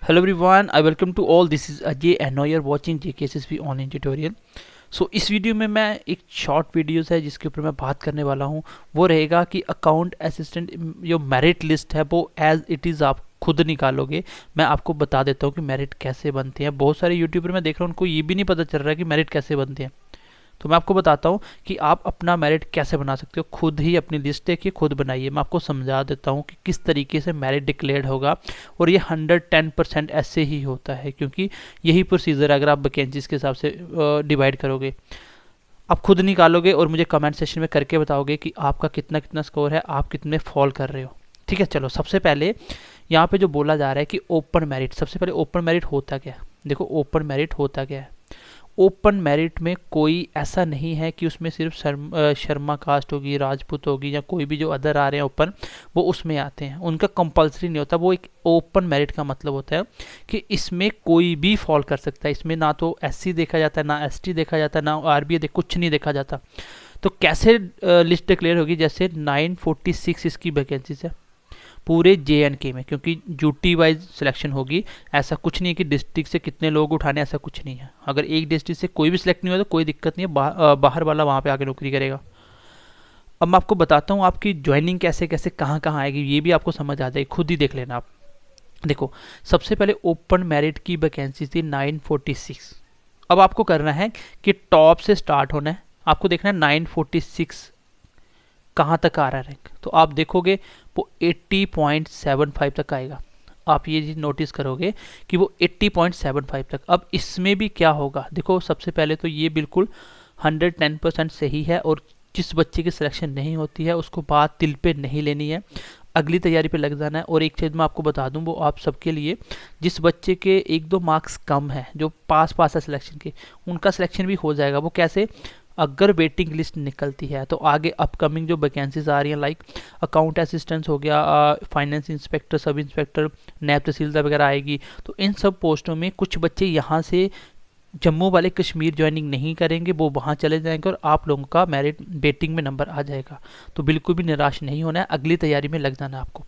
Hello everyone, I welcome to all. This is Ajay and now you're watching JKSSB online tutorial. इस video में मैं एक short videos है जिसके ऊपर मैं बात करने वाला हूँ। वो रहेगा कि अकाउंट असिस्टेंट जो मेरिट लिस्ट है वो एज इट इज़ आप खुद निकालोगे। मैं आपको बता देता हूँ कि मेरिट कैसे बनते हैं। बहुत सारे यूट्यूबर मैं देख रहा हूँ उनको ये भी नहीं पता चल रहा है कि मेरिट कैसे बनते हैं। तो मैं आपको बताता हूँ कि आप अपना मेरिट कैसे बना सकते हो। खुद ही अपनी लिस्ट देखिए, खुद बनाइए। मैं आपको समझा देता हूँ कि किस तरीके से मेरिट डिक्लेयर्ड होगा और ये 110% ऐसे ही होता है, क्योंकि यही प्रोसीजर अगर आप वैकेंसीज के हिसाब से डिवाइड करोगे। आप खुद निकालोगे और मुझे कमेंट सेक्शन में करके बताओगे कि आपका कितना कितना स्कोर है, आप कितने फॉल कर रहे हो। ठीक है, चलो सबसे पहले यहाँ पे जो बोला जा रहा है कि ओपन मेरिट। सबसे पहले ओपन मेरिट होता क्या है, देखो ओपन मेरिट होता क्या है। ओपन मेरिट में कोई ऐसा नहीं है कि उसमें सिर्फ शर्मा कास्ट होगी, राजपूत होगी या कोई भी जो अदर आ रहे हैं ओपन, वो उसमें आते हैं। उनका कंपलसरी नहीं होता। वो एक ओपन मेरिट का मतलब होता है कि इसमें कोई भी फॉल कर सकता है। इसमें ना तो एससी देखा जाता है, ना एसटी देखा जाता है, ना आरबीए कुछ नहीं देखा जाता। तो कैसे लिस्ट डिक्लेयर होगी? जैसे 946 इसकी वैकेंसीज है पूरे JNK में, क्योंकि ड्यूटी वाइज सिलेक्शन होगी। ऐसा कुछ नहीं है कि डिस्ट्रिक्ट से कितने लोग उठाने, ऐसा कुछ नहीं है। अगर एक डिस्ट्रिक्ट से कोई भी सिलेक्ट नहीं हुआ तो कोई दिक्कत नहीं है, बाहर वाला वहाँ पे आके नौकरी करेगा। अब मैं आपको बताता हूँ आपकी ज्वाइनिंग कैसे कैसे कहाँ कहाँ आएगी, ये भी आपको समझ आ जाएगी, खुद ही देख लेना आप। देखो सबसे पहले ओपन मेरिट की वैकेंसी थी 946। अब आपको करना है कि टॉप से स्टार्ट होना है। आपको देखना है 946 कहाँ तक आ रहा है रैंक। तो आप देखोगे वो 80.75 तक आएगा। आप ये चीज़ नोटिस करोगे कि वो 80.75 तक। अब इसमें भी क्या होगा, देखो सबसे पहले तो ये बिल्कुल 110% सही है। और जिस बच्चे की सिलेक्शन नहीं होती है उसको बात दिल पे नहीं लेनी है, अगली तैयारी पे लग जाना है। और एक चीज़ मैं आपको बता दूं, वो आप सबके लिए, जिस बच्चे के 1-2 मार्क्स कम है, जो पास है सिलेक्शन के, उनका सिलेक्शन भी हो जाएगा। वो कैसे? अगर वेटिंग लिस्ट निकलती है तो आगे अपकमिंग जो वैकेंसीज आ रही हैं, लाइक अकाउंट असिस्टेंट हो गया, फाइनेंस इंस्पेक्टर, सब इंस्पेक्टर, नायब तहसीलदार वगैरह आएगी, तो इन सब पोस्टों में कुछ बच्चे यहाँ से जम्मू वाले कश्मीर ज्वाइनिंग नहीं करेंगे, वो वहाँ चले जाएंगे और आप लोगों का मेरिट वेटिंग में नंबर आ जाएगा। तो बिल्कुल भी निराश नहीं होना है, अगली तैयारी में लग जाना है आपको।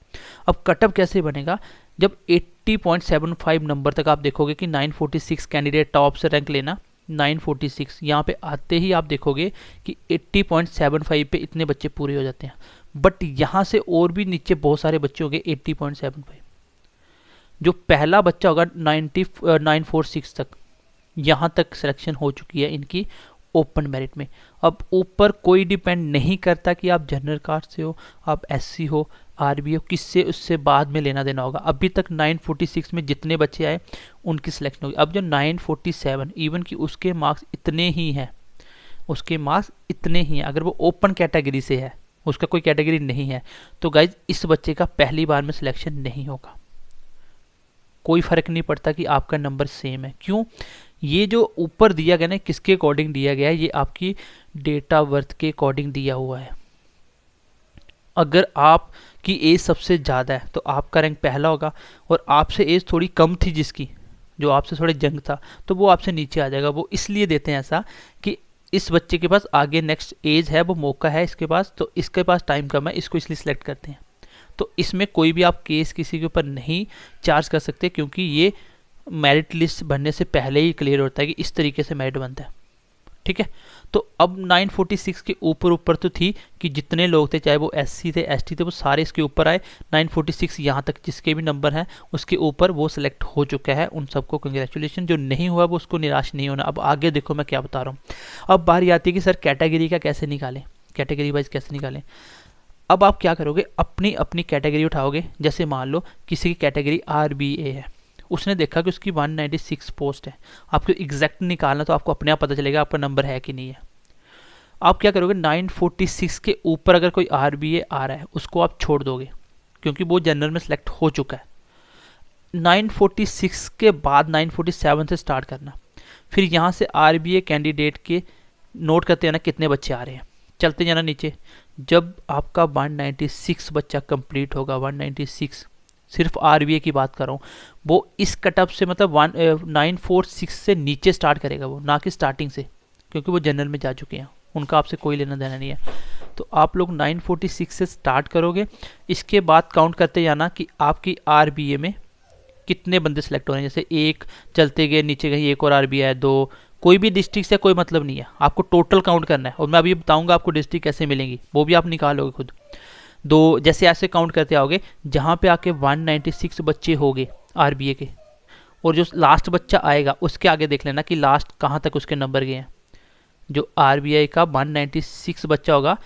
अब कटअप कैसे बनेगा? जब 80.75 नंबर तक आप देखोगे कि 946 कैंडिडेट टॉप से रैंक लेना, 946 यहाँ पे आते ही आप देखोगे कि 80.75 पे इतने बच्चे पूरे हो जाते हैं। बट यहाँ से और भी नीचे बहुत सारे बच्चे होंगे 80.75। जो पहला बच्चा होगा 946 तक, यहाँ तक सिलेक्शन हो चुकी है इनकी ओपन मेरिट में। अब ऊपर कोई डिपेंड नहीं करता कि आप जनरल कास्ट से हो, आप SC हो, RB हो, किससे उससे बाद में लेना देना होगा। अभी तक 946 में जितने बच्चे आए उनकी सिलेक्शन होगी। अब जो 947 इवन कि उसके मार्क्स इतने ही हैं, उसके मार्क्स इतने ही हैं, अगर वो ओपन कैटेगरी से है, उसका कोई कैटेगरी नहीं है, तो गाइज इस बच्चे का पहली बार में सिलेक्शन नहीं होगा। कोई फर्क नहीं पड़ता कि आपका नंबर सेम है। क्यों? ये जो ऊपर दिया गया ना, किसके अकॉर्डिंग दिया गया है? ये आपकी डेट ऑफ बर्थ के अकॉर्डिंग दिया हुआ है। अगर आपकी एज सबसे ज़्यादा है तो आपका रैंक पहला होगा, और आपसे एज थोड़ी कम थी जिसकी, जो आपसे थोड़े जंग था, तो वो आपसे नीचे आ जाएगा। वो इसलिए देते हैं ऐसा कि इस बच्चे के पास आगे नेक्स्ट एज है, वो मौका है इसके पास, तो इसके पास टाइम कम है, इसको इसलिए सिलेक्ट करते हैं। तो इसमें कोई भी आप केस किसी के ऊपर नहीं चार्ज कर सकते, क्योंकि ये मेरिट लिस्ट बनने से पहले ही क्लियर होता है कि इस तरीके से मेरिट बनता है। ठीक है, तो अब 946 के ऊपर तो थी कि जितने लोग थे, चाहे वो SC थे, ST थे, वो सारे इसके ऊपर आए। 946 यहाँ तक जिसके भी नंबर हैं उसके ऊपर वो सिलेक्ट हो चुका है। उन सबको कंग्रेचुलेशन। जो नहीं हुआ वो उसको निराश नहीं होना। अब आगे देखो मैं क्या बता रहा हूँ। अब बारी आती है कि सर कैटेगरी का कैसे निकालें, कैटेगरी वाइज कैसे निकालें। अब आप क्या करोगे? अपनी अपनी कैटेगरी उठाओगे। जैसे मान लो किसी की कैटेगरी RBA है, उसने देखा कि उसकी 196 पोस्ट है। आपको एग्जैक्ट निकालना, तो आपको अपने आप पता चलेगा आपका नंबर है कि नहीं है। आप क्या करोगे? 946 के ऊपर अगर कोई RBA आ रहा है उसको आप छोड़ दोगे, क्योंकि वो जनरल में सेलेक्ट हो चुका है। 946 के बाद 947 से स्टार्ट करना। फिर यहाँ से RBA कैंडिडेट के नोट करते जाना कितने बच्चे आ रहे हैं, चलते जाना नीचे। जब आपका 196 बच्चा कंप्लीट होगा, 196, सिर्फ RBA की बात कर रहा हूँ, वो इस कटअप से मतलब 946 से नीचे स्टार्ट करेगा वो, ना कि स्टार्टिंग से, क्योंकि वो जनरल में जा चुके हैं, उनका आपसे कोई लेना देना नहीं है। तो आप लोग 946 से स्टार्ट करोगे। इसके बाद काउंट करते जाना कि आपकी RBA में कितने बंदे सेलेक्ट हो रहे हैं, जैसे एक चलते गए नीचे कहीं एक और आरबीआई है, दो, कोई भी डिस्ट्रिक्ट से कोई मतलब नहीं है, आपको टोटल काउंट करना है। और मैं अभी बताऊंगा आपको डिस्ट्रिक्ट कैसे मिलेंगी, वो भी आप निकालोगे खुद। दो जैसे ऐसे काउंट करते आओगे, जहाँ पे आके 196 बच्चे हो गए आरबीआई के, और जो लास्ट बच्चा आएगा उसके आगे देख लेना कि लास्ट कहाँ तक उसके नंबर गए हैं। जो आरबीआई का 196 बच्चा होगा,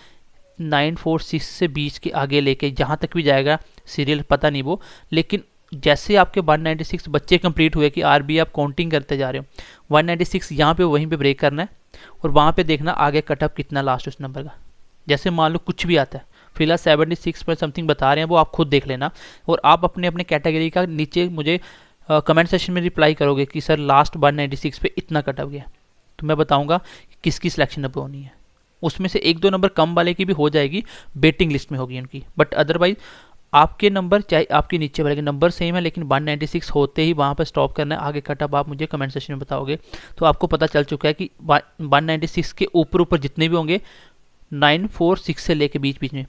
946 से 20 के आगे लेके जहाँ तक भी जाएगा सीरियल पता नहीं वो, लेकिन जैसे आपके 196 बच्चे कंप्लीट हुए कि आरबीआई आप काउंटिंग करते जा रहे हो, 196 यहाँ पे वहीं पे ब्रेक करना है, और वहाँ पे देखना आगे कटअप कितना लास्ट उस नंबर का। जैसे मान लो कुछ भी आता है, फिलहाल 76 पर समथिंग बता रहे हैं, वो आप खुद देख लेना, और आप अपने अपने कैटेगरी का नीचे मुझे कमेंट सेक्शन में रिप्लाई करोगे कि सर लास्ट 196 पे इतना कटअप गया, तो मैं बताऊंगा किसकी सिलेक्शन अब होनी है। उसमें से एक दो नंबर कम वाले की भी हो जाएगी, वेटिंग लिस्ट में होगी उनकी, बट अदरवाइज आपके नंबर चाहे आपके नीचे वाले के नंबर सेम है, लेकिन 196 होते ही वहाँ पर स्टॉप करना है, आगे कटअप आप मुझे कमेंट सेक्शन में बताओगे तो आपको पता चल चुका है कि 196 के ऊपर ऊपर जितने भी होंगे 946 से लेके बीच बीच में,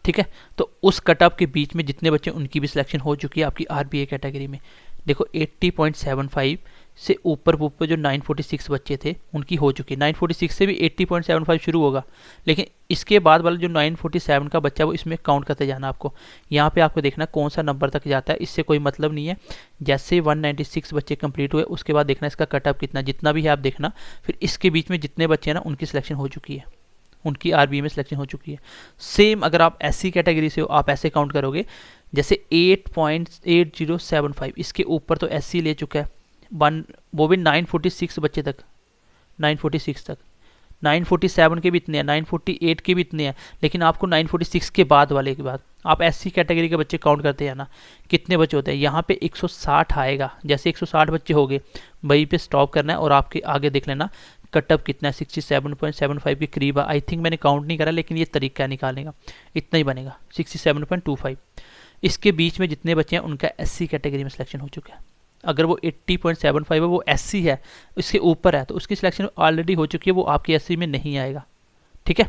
ठीक है, तो उस कटअप के बीच में जितने बच्चे उनकी भी सिलेक्शन हो चुकी है आपकी आरबीआई कैटेगरी में। देखो 80.75 से ऊपर ऊपर जो 946 बच्चे थे उनकी हो चुकी है, 946 से भी 80.75 शुरू होगा, लेकिन इसके बाद वाला जो 947 का बच्चा वो इसमें काउंट करते जाना आपको। यहाँ पे आपको देखना कौन सा नंबर तक जाता है, इससे कोई मतलब नहीं है। जैसे 196 बच्चे कंप्लीट हुए उसके बाद देखना इसका कटअप कितना, जितना भी है आप देखना, फिर इसके बीच में जितने बच्चे हैं ना उनकी सिलेक्शन हो चुकी है, उनकी आरबीआई में सिलेक्शन हो चुकी है। सेम अगर आप एससी कैटेगरी से हो आप ऐसे काउंट करोगे, जैसे 8.8075 इसके ऊपर तो एससी ले चुका है, वन वो भी 946 बच्चे तक, 946 तक, 947 के भी इतने हैं, 948 के भी इतने हैं, लेकिन आपको 946 के बाद वाले के बाद आप एससी कैटेगरी के बच्चे काउंट करते हैं ना, कितने बच्चे होते हैं, यहाँ पे 160 आएगा। जैसे 160 बच्चे हो गए वहीं पे स्टॉप करना है, और आपके आगे देख लेना कटअप कितना है, 67.75 के करीब है। आई थिंक मैंने काउंट नहीं करा, लेकिन ये तरीका है निकालने का, इतना ही बनेगा 67.25। इसके बीच में जितने बच्चे हैं उनका एससी कैटेगरी में सिलेक्शन हो चुका है। अगर वो 80.75 है वो एससी है, इसके ऊपर है, तो उसकी सिलेक्शन ऑलरेडी हो चुकी है, वो आपकी एससी में नहीं आएगा, ठीक है।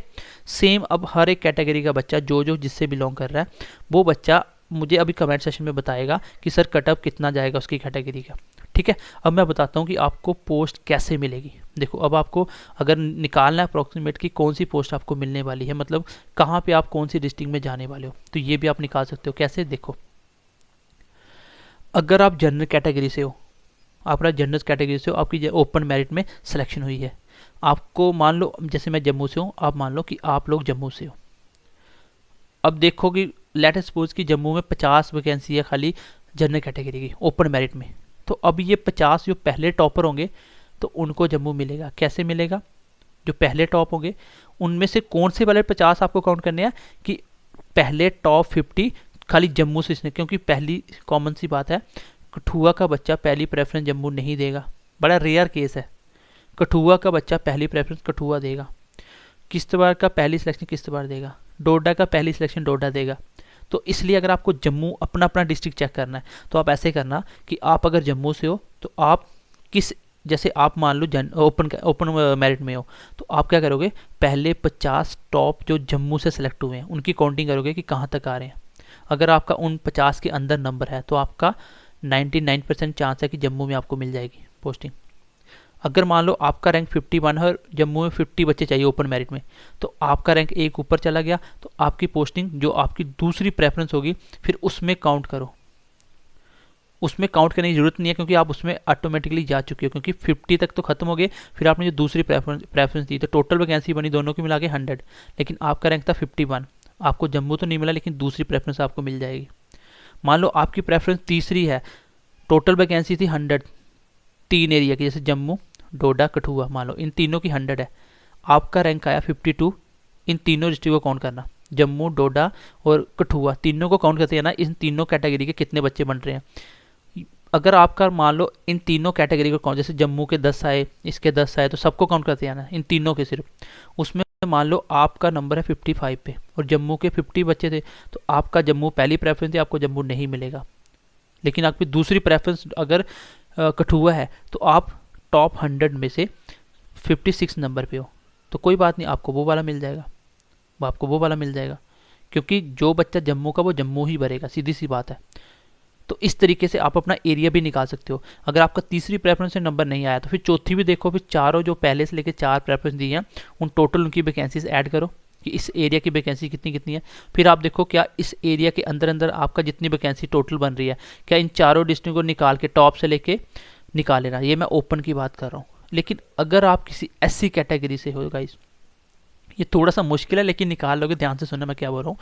सेम अब हर एक कैटेगरी का बच्चा जो जो जिससे बिलोंग कर रहा है वो बच्चा मुझे अभी कमेंट सेशन में बताएगा कि सर कटअप कितना जाएगा उसकी कैटेगरी का, ठीक है। अब मैं बताता हूँ कि आपको पोस्ट कैसे मिलेगी। देखो अब आपको अगर निकालना है अप्रॉक्सीमेट की कौन सी पोस्ट आपको मिलने वाली है, मतलब कहाँ पे आप कौन सी डिस्ट्रिक्ट में जाने वाले हो, तो ये भी आप निकाल सकते हो। कैसे, देखो अगर आप जनरल कैटेगरी से हो, आप जनरल कैटेगरी से हो, आपकी ओपन मेरिट में सिलेक्शन हुई है, आपको मान लो जैसे मैं जम्मू से हूँ, आप मान लो कि आप लोग जम्मू से हो। अब देखो कि लेट सपोज कि जम्मू में 50 वैकेंसी है खाली जनरल कैटेगरी की ओपन मेरिट में, तो अब ये 50 जो पहले टॉपर होंगे तो उनको जम्मू मिलेगा। कैसे मिलेगा, जो पहले टॉप होंगे उनमें से कौन से वाले 50 आपको काउंट करने हैं कि पहले टॉप 50 खाली जम्मू से इसने, क्योंकि पहली कॉमन सी बात है कठुआ का बच्चा पहली प्रेफरेंस जम्मू नहीं देगा, बड़ा रेयर केस है। कठुआ का बच्चा पहली प्रेफरेंस कठुआ देगा, किश्तवाड़ का पहली सिलेक्शन किश्तवाड़ देगा, डोडा का पहली सिलेक्शन डोडा देगा। तो इसलिए अगर आपको जम्मू अपना अपना डिस्ट्रिक्ट चेक करना है तो आप ऐसे करना कि आप अगर जम्मू से हो तो आप किस, जैसे आप मान लो ओपन मेरिट में हो, तो आप क्या करोगे, पहले 50 टॉप जो जम्मू से सिलेक्ट हुए हैं उनकी काउंटिंग करोगे कि कहाँ तक आ रहे हैं। अगर आपका उन 50 के अंदर नंबर है तो आपका 99% चांस है कि जम्मू में आपको मिल जाएगी पोस्टिंग। अगर मान लो आपका रैंक 51 है और जम्मू में 50 बच्चे चाहिए ओपन मेरिट में, तो आपका रैंक एक ऊपर चला गया, तो आपकी पोस्टिंग जो आपकी दूसरी प्रेफरेंस होगी फिर उसमें काउंट करो। उसमें काउंट करने की जरूरत नहीं है क्योंकि आप उसमें ऑटोमेटिकली जा चुके हो, क्योंकि 50 तक तो खत्म हो गए, फिर आपने जो दूसरी प्रेफरेंस दी तो टोटल वैकेंसी बनी दोनों की मिला के 100, लेकिन आपका रैंक था 51, आपको जम्मू तो नहीं मिला लेकिन दूसरी प्रेफरेंस आपको मिल जाएगी। मान लो आपकी प्रेफरेंस तीसरी है, टोटल वैकेंसी थी 100 तीन एरिया की, जैसे जम्मू डोडा कठुआ, मान लो इन तीनों की 100 है, आपका रैंक आया 52। इन तीनों डिस्ट्रिक्ट को काउंट करना, जम्मू डोडा और कठुआ तीनों को काउंट करते हैं ना, इन तीनों कैटेगरी के कितने बच्चे बन रहे हैं। अगर आपका मान लो इन तीनों कैटेगरी को काउंट, जैसे जम्मू के 10 आए, इसके 10 आए, तो सबको काउंट करते हैं ना इन तीनों के सिर्फ। उसमें मान लो आपका नंबर है 55 पे और जम्मू के 50 बच्चे थे, तो आपका जम्मू पहली प्रेफरेंस थी, आपको जम्मू नहीं मिलेगा। लेकिन आपकी दूसरी प्रेफरेंस अगर कठुआ है तो आप टॉप 100 में से 56 नंबर पे हो, तो कोई बात नहीं, आपको वो वाला मिल जाएगा, आपको वो वाला मिल जाएगा, क्योंकि जो बच्चा जम्मू का वो जम्मू ही भरेगा, सीधी सी बात है। तो इस तरीके से आप अपना एरिया भी निकाल सकते हो। अगर आपका तीसरी प्रेफरेंस से नंबर नहीं आया तो फिर चौथी भी देखो, फिर चारों जो पहले से लेकर 4 प्रेफरेंस दी हैं उन टोटल उनकी वैकेंसीज ऐड करो कि इस एरिया की वैकेंसी कितनी कितनी है। फिर आप देखो क्या इस एरिया के अंदर अंदर आपका जितनी वैकेंसी टोटल बन रही है, क्या इन चारों डिस्ट्रिक्ट को निकाल के टॉप से लेके निकाल लेना। ये मैं ओपन की बात कर रहा हूँ। लेकिन अगर आप किसी SC कैटेगरी से हो गाइस, ये थोड़ा सा मुश्किल है लेकिन निकाल लोगे। ध्यान से सुनना मैं क्या बोल रहा हूँ।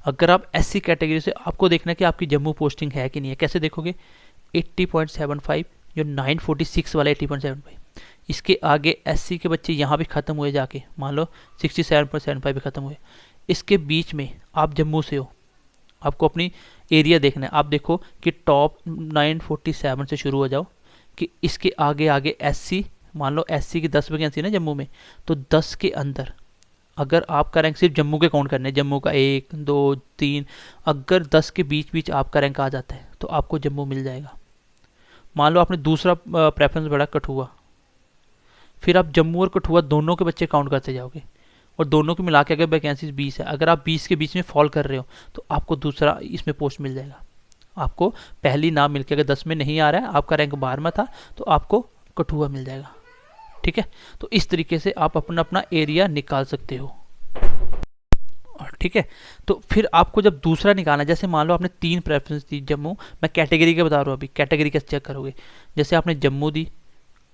अगर आप SC कैटेगरी से, आपको देखना है कि आपकी जम्मू पोस्टिंग है कि नहीं है। कैसे देखोगे? 80.75, जो 946 वाला 80.75, इसके आगे SC के बच्चे यहाँ भी ख़त्म हुए जाके, मान लो 67.75 भी ख़त्म हुए। इसके बीच में आप जम्मू से हो, आपको अपनी एरिया देखना है। आप देखो कि टॉप 947 से शुरू हो जाओ कि इसके आगे आगे SC, मान लो SC की 10 वैकेंसी ना जम्मू में, तो 10 के अंदर अगर आपका रैंक सिर्फ जम्मू के काउंट करने, जम्मू का 1 2 3, अगर 10 के बीच बीच आपका रैंक आ जाता है तो आपको जम्मू मिल जाएगा। मान लो आपने दूसरा प्रेफरेंस बढ़ा कठुआ, फिर आप जम्मू और कठुआ दोनों के बच्चे काउंट करते जाओगे और दोनों को मिला के अगर वैकेंसीज 20 है, अगर आप 20 के बीच में फॉल कर रहे हो तो आपको दूसरा इसमें पोस्ट मिल जाएगा। आपको पहली ना मिलकर, अगर 10 में नहीं आ रहा है, आपका रैंक 12 में था, तो आपको कठुआ मिल जाएगा। ठीक है, तो इस तरीके से आप अपना अपना एरिया निकाल सकते हो। ठीक है, तो फिर आपको जब दूसरा निकालना है, जैसे मान लो आपने 3 प्रेफरेंस दी जम्मू, मैं कैटेगरी के बता रहा हूँ अभी, कैटेगरी कैसे चेक करोगे। जैसे आपने जम्मू दी,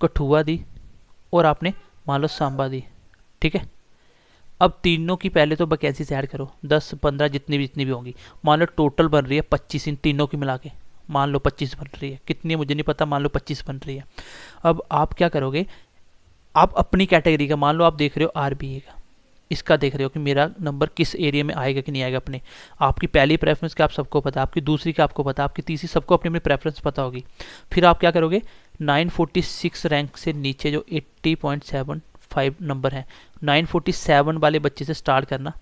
कठुआ दी और आपने मान लो सांबा दी। ठीक है, अब तीनों की पहले तो वैकेंसी से ऐड करो, 10 15 जितनी भी होंगी। मान लो टोटल बन रही है 25, इन तीनों की मिला के मान लो 25 बन रही है, कितनी मुझे नहीं पता, मान लो 25 बन रही है। अब आप क्या करोगे, आप अपनी कैटेगरी का, मान लो आप देख रहे हो RBA का, इसका देख रहे हो कि मेरा नंबर किस एरिया में आएगा कि नहीं आएगा। अपने आपकी पहली प्रेफरेंस का आप सबको पता, आपकी दूसरी का आपको पता, आपकी तीसरी, सबको अपनी अपनी प्रेफरेंस पता होगी। फिर आप क्या करोगे, 946 रैंक से नीचे जो 80.75 नंबर है, 947 वाले बच्चे से स्टार्ट करना।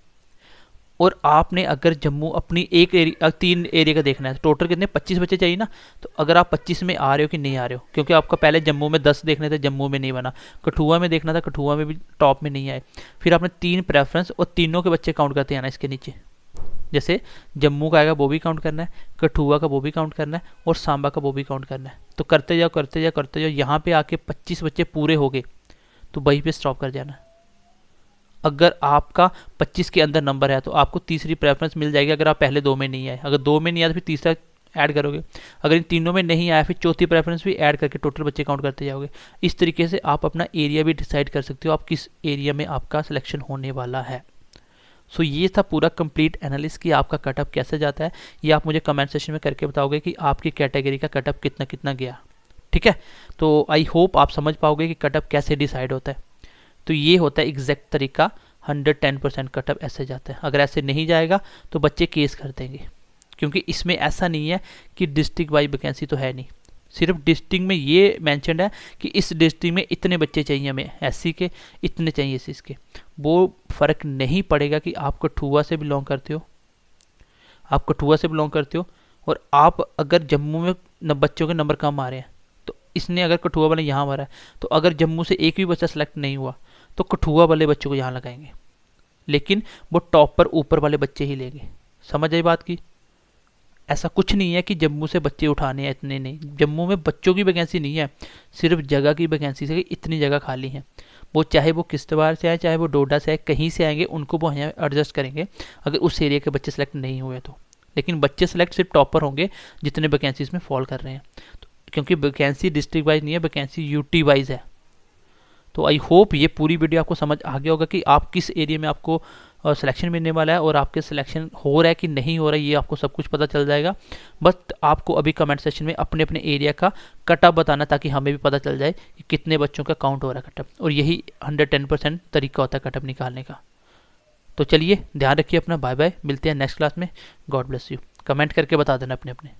और आपने अगर जम्मू अपनी एक एरिया, 3 एरिया का देखना है, टोटल कितने 25 बच्चे चाहिए ना, तो अगर आप 25 में आ रहे हो कि नहीं आ रहे हो, क्योंकि आपका पहले जम्मू में 10 देखने थे, जम्मू में नहीं बना, कठुआ में देखना था, कठुआ में भी टॉप में नहीं आए। फिर आपने 3 प्रेफरेंस और तीनों के बच्चे काउंट करते हैं ना इसके नीचे। जैसे जम्मू का आएगा वो भी काउंट करना है, कठुआ का वो भी काउंट करना है और सांबा का वो भी काउंट करना है। तो करते जाओ करते जाओ करते जाओ, यहाँ पे आके 25 बच्चे पूरे हो गए तो वहीं पे स्टॉप कर जाना। अगर आपका 25 के अंदर नंबर है तो आपको तीसरी प्रेफरेंस मिल जाएगी, अगर आप पहले 2 में नहीं आए। अगर 2 में नहीं आया तो फिर तीसरा ऐड करोगे, अगर इन तीनों में नहीं आया फिर चौथी प्रेफरेंस भी ऐड करके टोटल बच्चे काउंट करते जाओगे। इस तरीके से आप अपना एरिया भी डिसाइड कर सकते हो, आप किस एरिया में आपका सिलेक्शन होने वाला है। सो ये था पूरा कंप्लीट एनालिसिस कि आपका कटअप कैसे जाता है। ये आप मुझे कमेंट सेक्शन में करके बताओगे कि आपकी कैटेगरी का कटअप कितना कितना गया। ठीक है, तो आई होप आप समझ पाओगे कि कटअप कैसे डिसाइड होता है। तो ये होता है एग्जैक्ट तरीका, 110% कटअप ऐसे जाता है। अगर ऐसे नहीं जाएगा तो बच्चे केस कर देंगे, क्योंकि इसमें ऐसा नहीं है कि डिस्ट्रिक्ट वाइज वैकेंसी तो है नहीं, सिर्फ डिस्ट्रिक्ट में ये मैंशनड है कि इस डिस्ट्रिक्ट में इतने बच्चे चाहिए हमें SC के, इतने चाहिए SC के। वो फ़र्क नहीं पड़ेगा कि आप कठुआ से बिलोंग करते हो, आप कठुआ से बिलोंग करते हो और आप अगर जम्मू में बच्चों के नंबर कम आ रहे हैं तो इसने अगर कठुआ वाले यहाँ मारा है, तो अगर जम्मू से एक भी बच्चा सेलेक्ट नहीं हुआ तो कठुआ वाले बच्चों को यहाँ लगाएंगे, लेकिन वो टॉप पर ऊपर वाले बच्चे ही लेंगे। समझ आई बात की? ऐसा कुछ नहीं है कि जम्मू से बच्चे उठाने हैं, इतने नहीं। जम्मू में बच्चों की वैकेंसी नहीं है, सिर्फ जगह की वैकेंसी से इतनी जगह खाली है। वो चाहे वो किश्तवाड़ से आए, चाहे वो डोडा से आए, कहीं से आएंगे, उनको वो यहाँ एडजस्ट करेंगे अगर उस एरिया के बच्चे सेलेक्ट नहीं हुए तो। लेकिन बच्चे सेलेक्ट सिर्फ टॉपर होंगे जितने वैकेंसीज में फॉल कर रहे हैं, तो क्योंकि वैकेंसी डिस्ट्रिक्ट वाइज नहीं है, वैकेंसी UT वाइज है। तो आई होप ये पूरी वीडियो आपको समझ आ गया होगा कि आप किस एरिया में आपको सिलेक्शन मिलने वाला है और आपके सिलेक्शन हो रहा है कि नहीं हो रहा है, ये आपको सब कुछ पता चल जाएगा। बस आपको अभी कमेंट सेक्शन में अपने अपने एरिया का कटअप बताना, ताकि हमें भी पता चल जाए कि कितने बच्चों का काउंट हो रहा है कटअप। और यही 110% तरीका होता है कटअप निकालने का। तो चलिए ध्यान रखिए अपना, बाय बाय, मिलते हैं नेक्स्ट क्लास में। God bless you. कमेंट करके बता देना अपने अपने।